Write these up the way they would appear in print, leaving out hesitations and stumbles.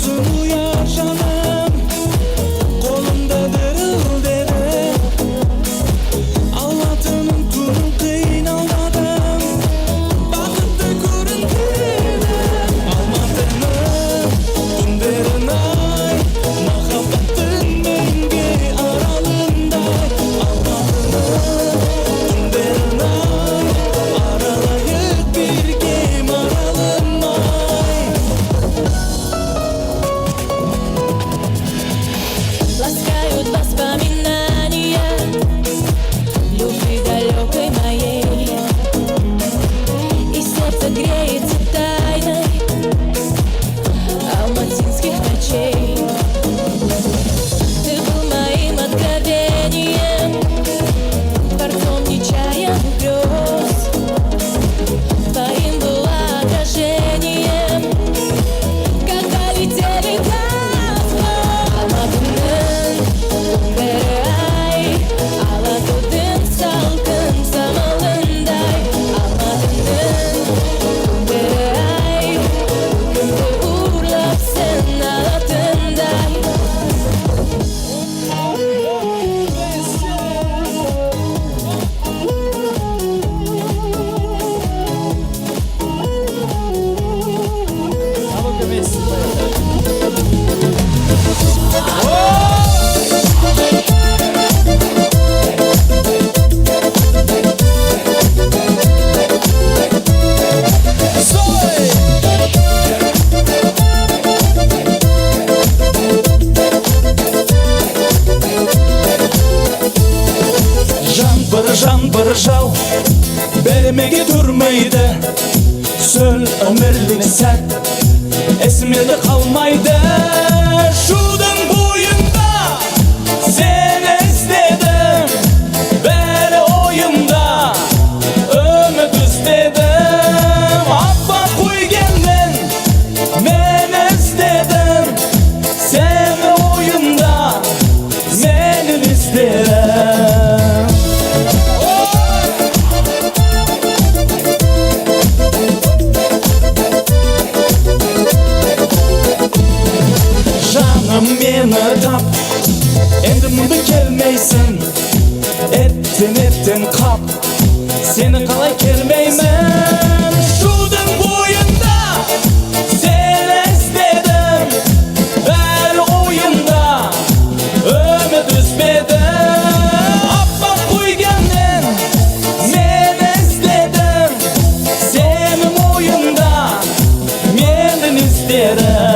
olsun uyar canım. Kolumda dırıl dedi. Ağlatanın turun kıyın almadım. Bakıttı görüntüden almadığını günlerin ay. Muhabbetin menge aralığında almadığını günlerin ay. Aralayıp bir gem aralınmay. Ласкают воспоминания любви далекой моей, и сердце греется тайной алматинских ночей. Ты был моим откровением, дворцом нечаянных грез. Твоим было отражением, когда летели глаза. Алматының күндері ай, алатаудың салқын самалындай. Алматының күндері ай, күнді ұрлап сен алатындай. Жан бір жау бермеге тұрмайды. Сөл өмірлік сәт есімде қалмайды. Шудың бойында сені іздедім, бәрі ойымда үміт іздедім. Аппақ қойгенмен мен іздедім, сені ойымда мені іздедім. Жаным мені тап, енді мұнда келмейсің. Еттен қап, сені қалай келмеймін. Шудың бойында сені іздедім, бәрі ойымда үміт үзбедім. Аппақ қойгеннен мен іздедім, сені ойымда менің іздедім.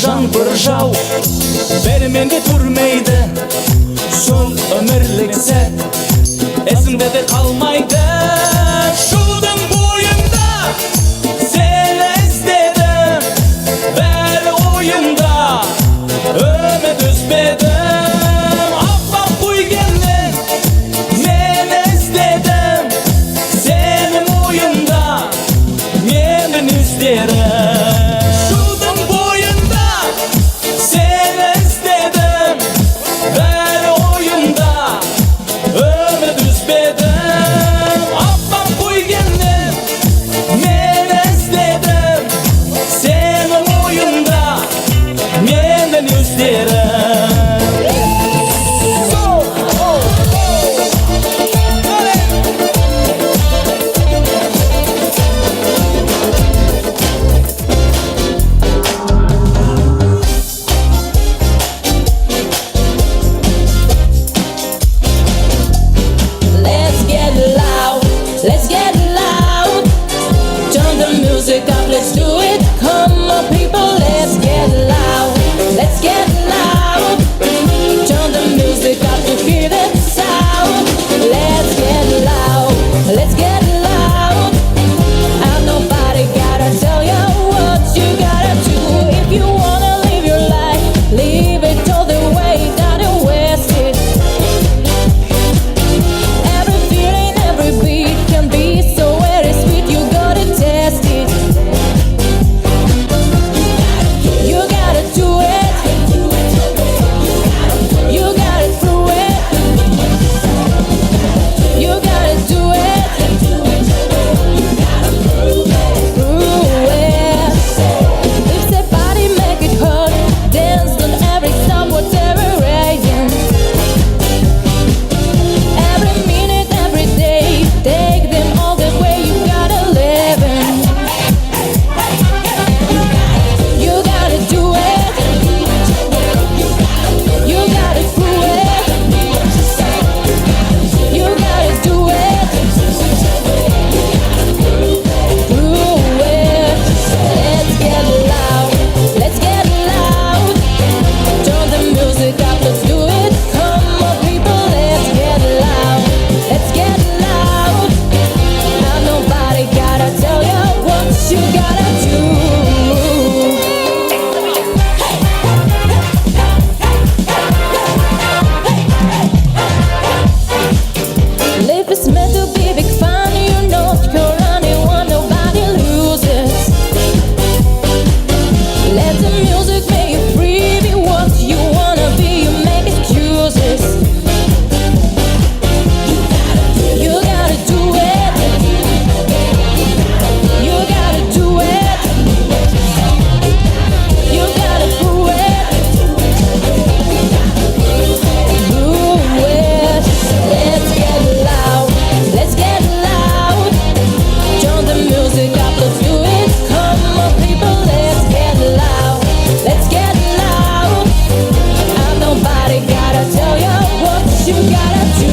Жан бір жау берменге тұрмайды. Сол өмірлік сәт есімде де қалмайды. Шудың бойында сені іздедім, бәрі ойымда үміт үзбедім. Аппақ қойгенмен мен іздедім, сені ойымда менің іздедім. Beni oyunda ömür düzbeden. music make you free. Be what you wanna be. You make excuses. You gotta do it. You gotta do it. You gotta prove it. Prove it. Let's get loud. Let's get loud. Turn the music up. Let's do it. Come on, people. Let's get loud. Let's get loud. And nobody gotta tell you what you gotta do.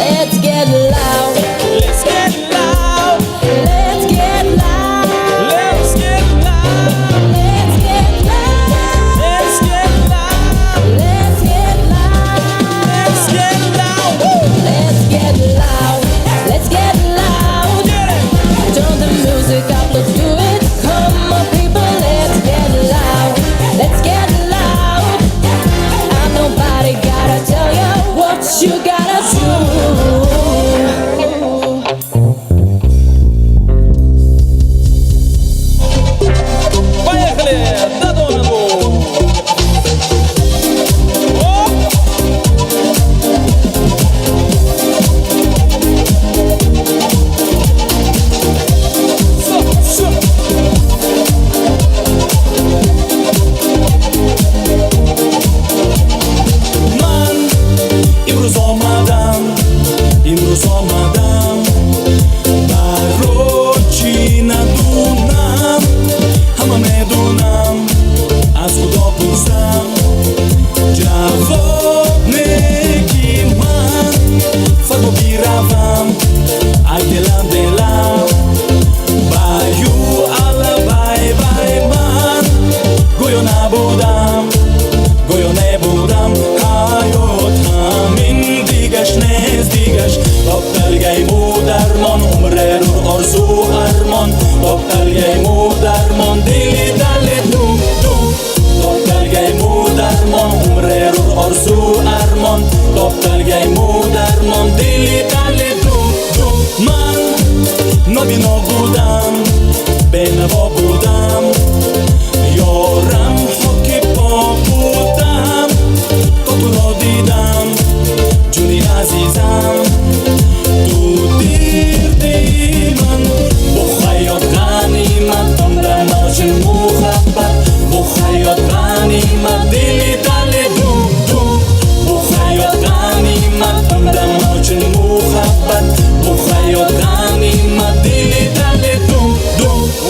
Let's get loud. Let's get loud. Let's get loud. Let's get loud. Let's get loud. Let's get loud. Let's get loud. Let's get loud. Woo! Let's get loud. Let's get loud. Get it. Turn the music up. Let's do it. Come on, people. Let's get loud. Let's get loud. And nobody gotta tell you what you gotta do. Поехали! Додонаду! Оп! Все. Man, imroz omadam барочи надунам, ҳама медунам, аз худо пурсам, ҷавоб меги ман, фармо биравам, ак делам, ба ю алабай ман, гӯё набудам, гӯё небудам, ҳаёт ҳамин дигаш нест дигаш, топталгайму дармон, умрерур орзу армон, топталгайму дармон, дили дали дум, топталгайму дармон, умрерур орзу армон, топталгайму дармон, дили дали дум. Ман нобино будам, бенаво будам, ёрам ҳоки по будам, то туро дидам, ҷуни азизам, ту дирди ман, бо хаёт ғанимат, донда ножи муҳаббат, бо хаёт ғанимат, дили дали дум, бо хаёт ғанимат, донда ножи муҳаббат, бо хаёт ғанимат, дили дали дум.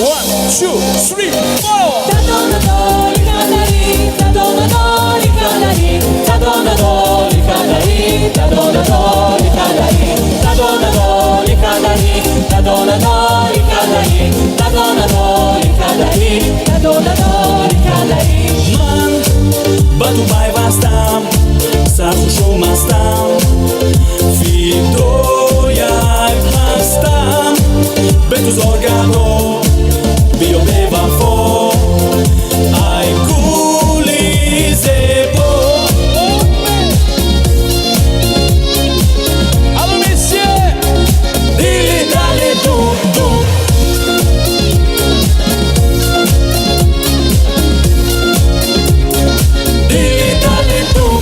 1, 2, 3, 4. Tadonadoli kadari, tadonadoli kadari, tadonadoli kadari, tadonadoli kadari, tadonadoli kadari, tadonadoli kadari, tadonadoli kadari, tadonadoli kadari. Man ба ту пайвастам, сархушу мастам, фидояк ҳастам, бе ту зоргардо, биё бевафо, ай гули зебо. Алло, месье! Дили дали дум. Dili dali dum.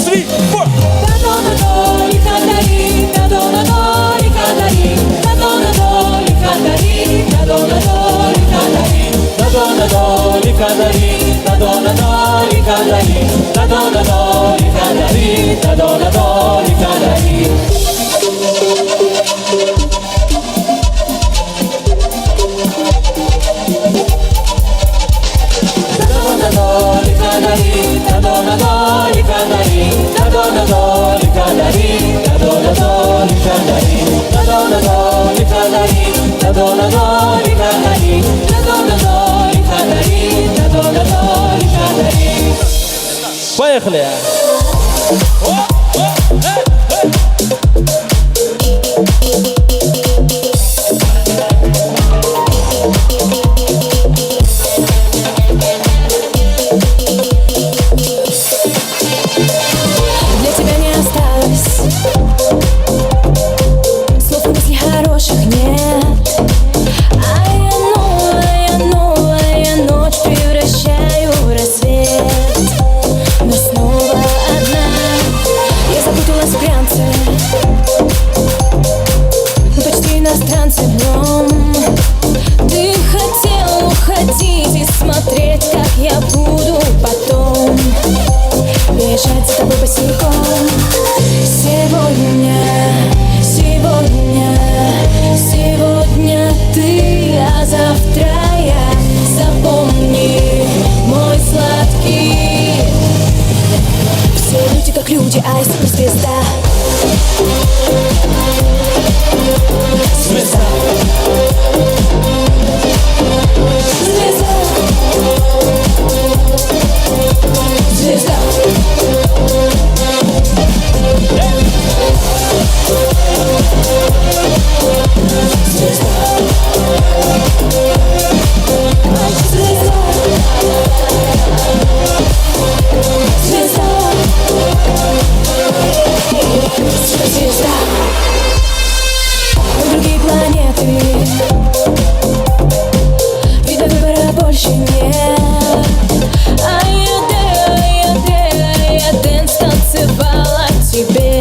3, 4. Tadonadoli kadari, tadonadoli kadari, tadonadoli kadari, tadonadoli kadari, Dodonadoli kadari, dodonadoli kadari, dodonadoli kadari, dodonadoli kadari. Dodonadoli kadari, dodonadoli kadari, dodonadoli kadari, dodonadoli kadari, dodonadoli kadari, dodonadoli kadari, dodonadoli kadari, dodonadoli kadari. Поехали! люди, а я суперзвезда. Звезда. Звезда. Звезда. Звезда. На другие планеты. Видно, выбора больше нет. А я дэнс танцевала тебе.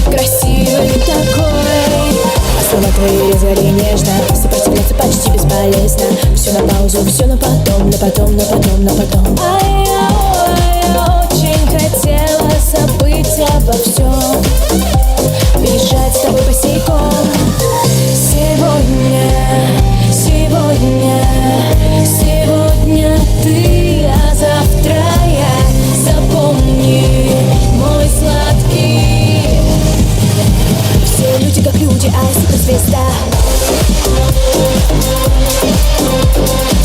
Красивый такой. А слова твои резали нежно. Сопротивляться почти бесполезно. Все на паузу, все на потом, на потом, на потом, на потом. А я очень хотела забыть обо всем. Бежать с тобой босиком. Сегодня ты, а завтра я. Запомни, мой сладкий. Все люди как люди, а я суперзвезда.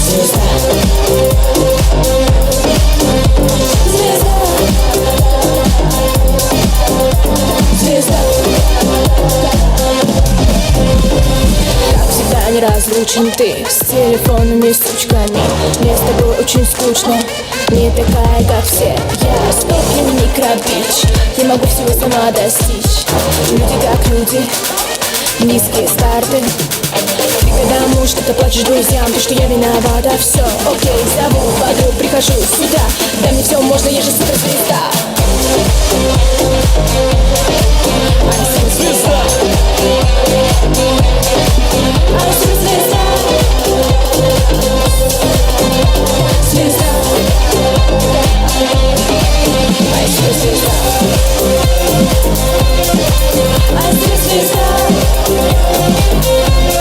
Звезда. Звезда. Звезда. Как всегда неразлучен ты с телефонными сучками. Мне с тобой очень скучно, не такая, как все. Я стопкин микробич, не могу всего сама достичь. Люди как люди, низкие старты. Ты когда муж, что-то плачешь друзьям, то что я виновата, все, окей, забудь.